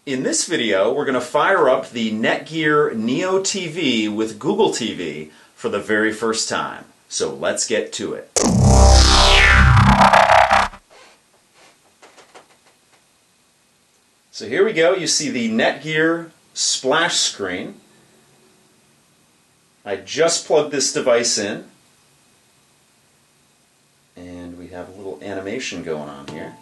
In this video, we're going to fire up the Netgear NeoTV with Google TV for the very first time. So let's get to it. So here we go. You see the Netgear splash screen. I just plugged this device in, and we have a little animation going on here.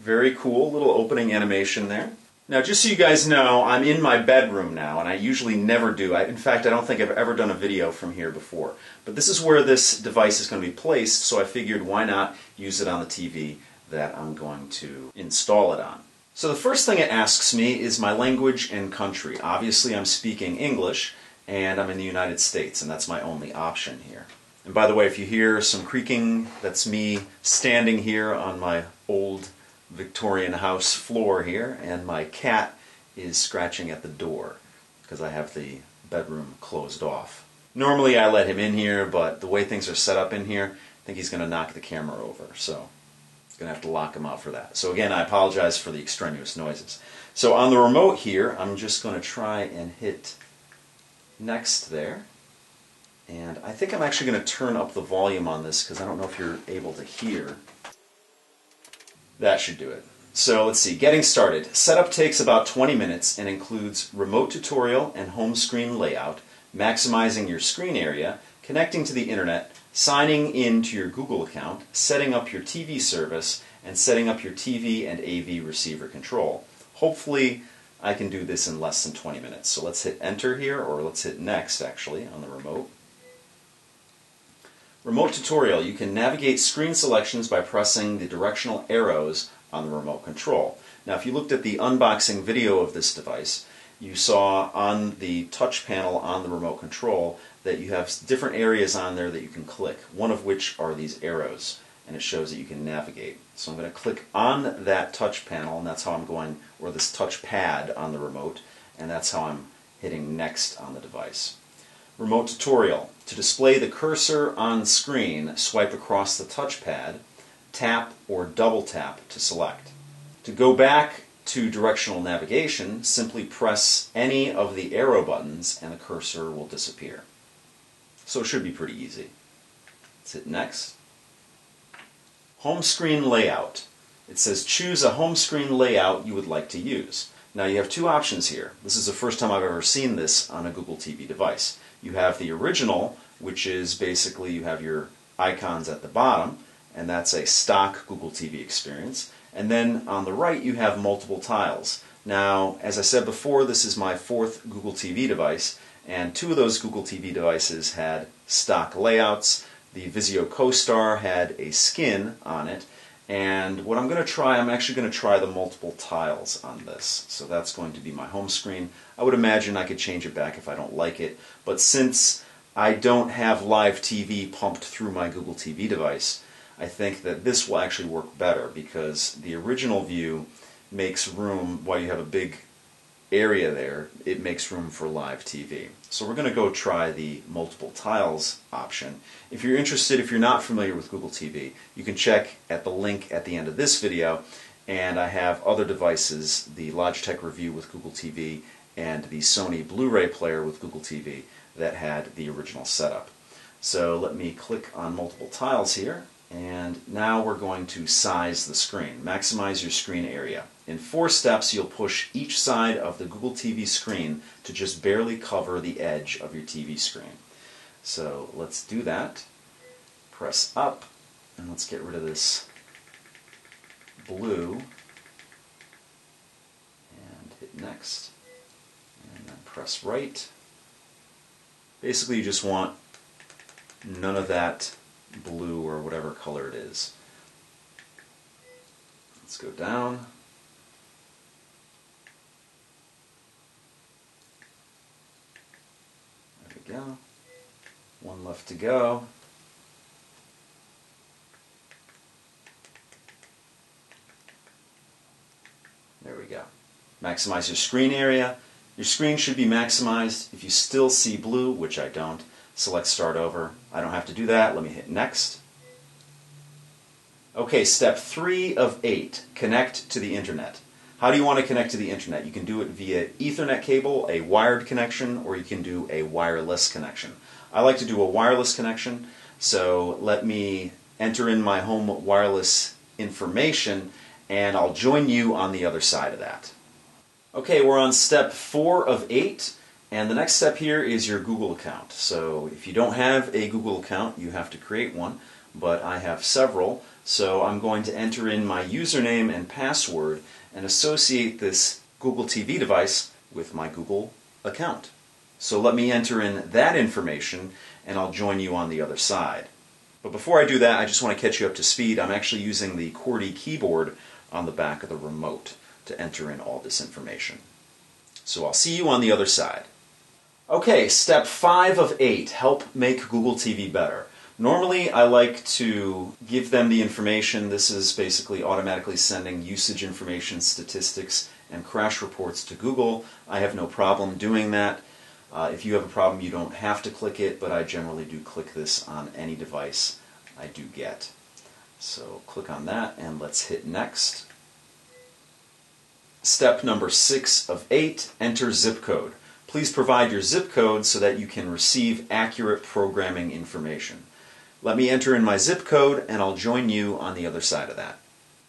Very cool little opening animation there. Now, just so you guys know, I'm in my bedroom now, and I usually never do. In fact, I don't think I've ever done a video from here before. But this is where this device is going to be placed, so I figured why not use it on the TV that I'm going to install it on. So the first thing it asks me is my language and country. Obviously, I'm speaking English, and I'm in the United States, and that's my only option here. And by the way, if you hear some creaking, that's me standing here on my old Victorian house floor here, and my cat is scratching at the door because I have the bedroom closed off. Normally I let him in here, but the way things are set up in here, I think he's going to knock the camera over, so I'm going to have to lock him out for that. So again, I apologize for the extraneous noises. So on the remote here, I'm just going to try and hit next there, and I think I'm actually going to turn up the volume on this because I don't know if you're able to hear. That should do it. So let's see, getting started. Setup takes about 20 minutes and includes remote tutorial and home screen layout, maximizing your screen area, connecting to the internet, signing in to your Google account, setting up your TV service, and setting up your TV and AV receiver control. Hopefully I can do this in less than 20 minutes. So let's hit enter here, or let's hit next actually on the remote. Remote tutorial. You can navigate screen selections by pressing the directional arrows on the remote control. Now, if you looked at the unboxing video of this device, you saw on the touch panel on the remote control that you have different areas on there that you can click, one of which are these arrows, and it shows that you can navigate. So I'm going to click on that touch panel, and that's how I'm going, or this touch pad on the remote, and that's how I'm hitting next on the device. Remote tutorial. To display the cursor on screen, swipe across the touchpad, tap or double tap to select. To go back to directional navigation, simply press any of the arrow buttons and the cursor will disappear. So it should be pretty easy. Let's hit next. Home screen layout. It says choose a home screen layout you would like to use. Now you have two options here. This is the first time I've ever seen this on a Google TV device. You have the original, which is basically you have your icons at the bottom, and that's a stock Google TV experience. And then on the right you have multiple tiles. Now, as I said before, this is my fourth Google TV device, and two of those Google TV devices had stock layouts. The Vizio CoStar had a skin on it, and what I'm going to try, I'm actually going to try the multiple tiles on this. So that's going to be my home screen. I would imagine I could change it back if I don't like it, but since I don't have live TV pumped through my Google TV device, I think that this will actually work better because the original view makes room, while you have a big area there, it makes room for live TV. So we're going to go try the multiple tiles option. If you're interested, if you're not familiar with Google TV, you can check at the link at the end of this video, and I have other devices, the Logitech Review with Google TV and the Sony Blu-ray player with Google TV that had the original setup. So let me click on multiple tiles here, and now we're going to size the screen. Maximize your screen area. In 4 steps, you'll push each side of the Google TV screen to just barely cover the edge of your TV screen. So let's do that. Press up, and let's get rid of this blue, and hit next, and then press right. Basically, you just want none of that blue or whatever color it is. Let's go down. There we go. One left to go. There we go. Maximize your screen area. Your screen should be maximized. If you still see blue, which I don't, select Start Over. I don't have to do that. Let me hit Next. Okay, step 3 of 8, connect to the internet. How do you want to connect to the internet? You can do it via Ethernet cable, a wired connection, or you can do a wireless connection. I like to do a wireless connection, so let me enter in my home wireless information and I'll join you on the other side of that. Okay, we're on step 4 of 8, and the next step here is your Google account. So if you don't have a Google account, you have to create one, but I have several, so I'm going to enter in my username and password and associate this Google TV device with my Google account. So let me enter in that information and I'll join you on the other side. But before I do that, I just want to catch you up to speed. I'm actually using the QWERTY keyboard on the back of the remote to enter in all this information. So I'll see you on the other side. Okay, step 5 of 8, help make Google TV better. Normally I like to give them the information. This is basically automatically sending usage information, statistics, and crash reports to Google. I have no problem doing that. If you have a problem, you don't have to click it, but I generally do click this on any device I do get. So click on that and let's hit Next. Step number 6 of 8, enter zip code. Please provide your zip code so that you can receive accurate programming information. Let me enter in my zip code and I'll join you on the other side of that.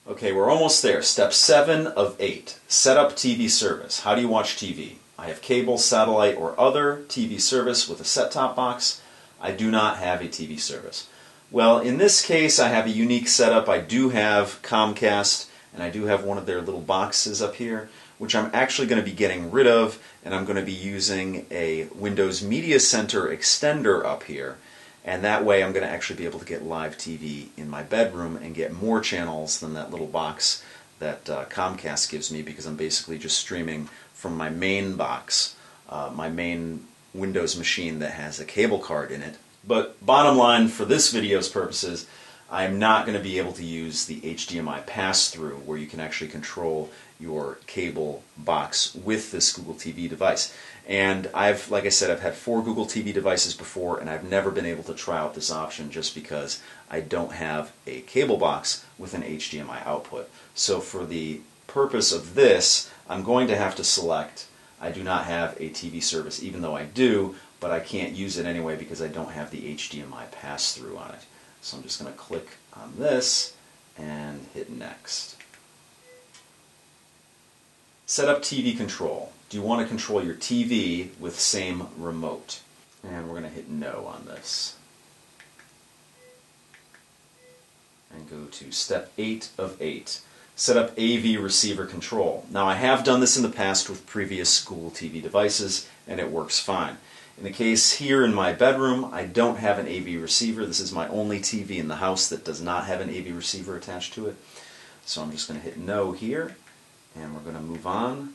Okay, we're almost there. Step 7 of 8, set up TV service. How do you watch TV? I have cable, satellite, or other TV service with a set-top box. I do not have a TV service. Well, in this case, I have a unique setup. I do have Comcast, and I do have one of their little boxes up here, which I'm actually going to be getting rid of, and I'm going to be using a Windows Media Center extender up here, and that way I'm going to actually be able to get live TV in my bedroom and get more channels than that little box that Comcast gives me, because I'm basically just streaming from my main box, my main Windows machine that has a cable card in it. But bottom line, for this video's purposes, I'm not going to be able to use the HDMI pass-through where you can actually control your cable box with this Google TV device. And like I said, I've had 4 Google TV devices before, and I've never been able to try out this option just because I don't have a cable box with an HDMI output. So for the purpose of this, I'm going to have to select I do not have a TV service, even though I do, but I can't use it anyway because I don't have the HDMI pass-through on it. So I'm just going to click on this and hit Next. Set up TV control. Do you want to control your TV with same remote? And we're going to hit No on this. And go to step 8 of 8. Set up AV receiver control. Now I have done this in the past with previous Google TV devices and it works fine. In the case here in my bedroom, I don't have an AV receiver. This is my only TV in the house that does not have an AV receiver attached to it. So I'm just going to hit No here and we're going to move on.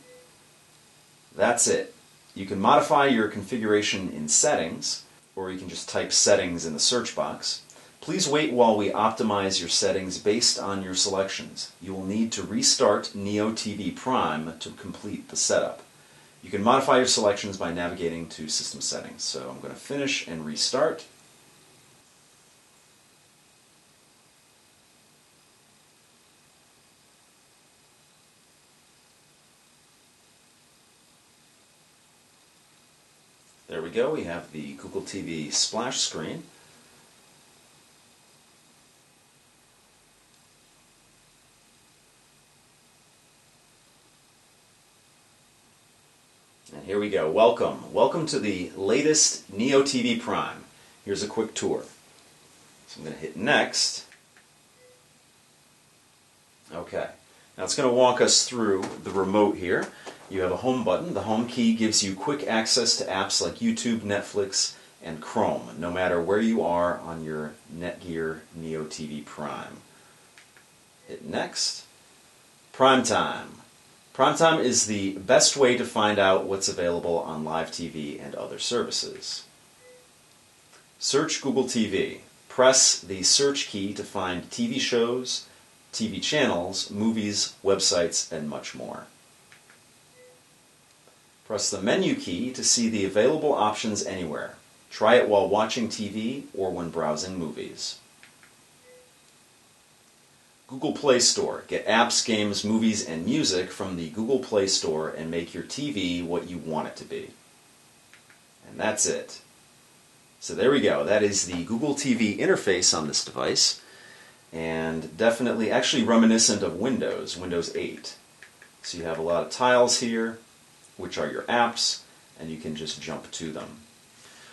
That's it. You can modify your configuration in settings, or you can just type settings in the search box. Please wait while we optimize your settings based on your selections. You will need to restart NeoTV Prime to complete the setup. You can modify your selections by navigating to System Settings. So I'm going to finish and restart. There we go. We have the Google TV splash screen. And here we go. Welcome. Welcome to the latest NeoTV Prime. Here's a quick tour. So I'm going to hit Next. Okay. Now it's going to walk us through the remote here. You have a home button. The home key gives you quick access to apps like YouTube, Netflix, and Chrome, no matter where you are on your Netgear NeoTV Prime. Hit Next. Prime Time. Prime Time is the best way to find out what's available on live TV and other services. Search Google TV. Press the search key to find TV shows, TV channels, movies, websites, and much more. Press the menu key to see the available options anywhere. Try it while watching TV or when browsing movies. Google Play Store. Get apps, games, movies, and music from the Google Play Store and make your TV what you want it to be. And that's it. So there we go. That is the Google TV interface on this device, and definitely actually reminiscent of Windows 8. So you have a lot of tiles here, which are your apps, and you can just jump to them.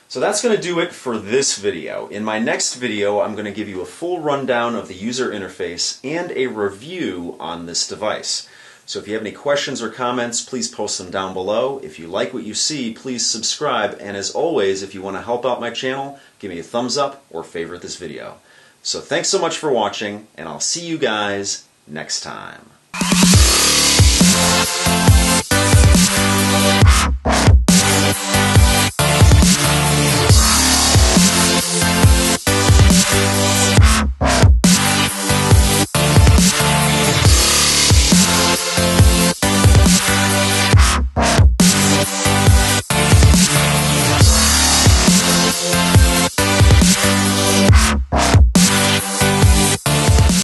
So that's going to do it for this video. In my next video, I'm going to give you a full rundown of the user interface and a review on this device. So if you have any questions or comments, please post them down below. If you like what you see, please subscribe. And as always, if you want to help out my channel, give me a thumbs up or favorite this video. So thanks so much for watching, and I'll see you guys next time.